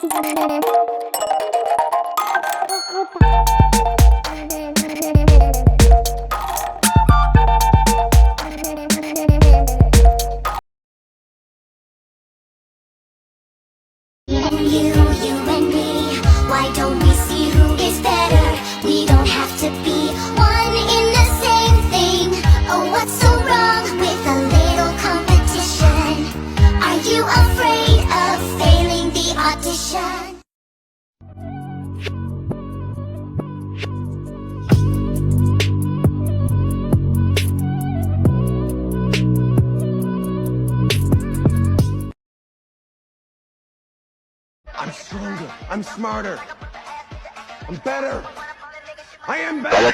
You and me, why don't we see who is better? We don't have to be one in the same thing. Oh, what's so wrong with a little competition? Are you afraid of failing the audition? I'm stronger. I'm smarter. I'm better. I am better.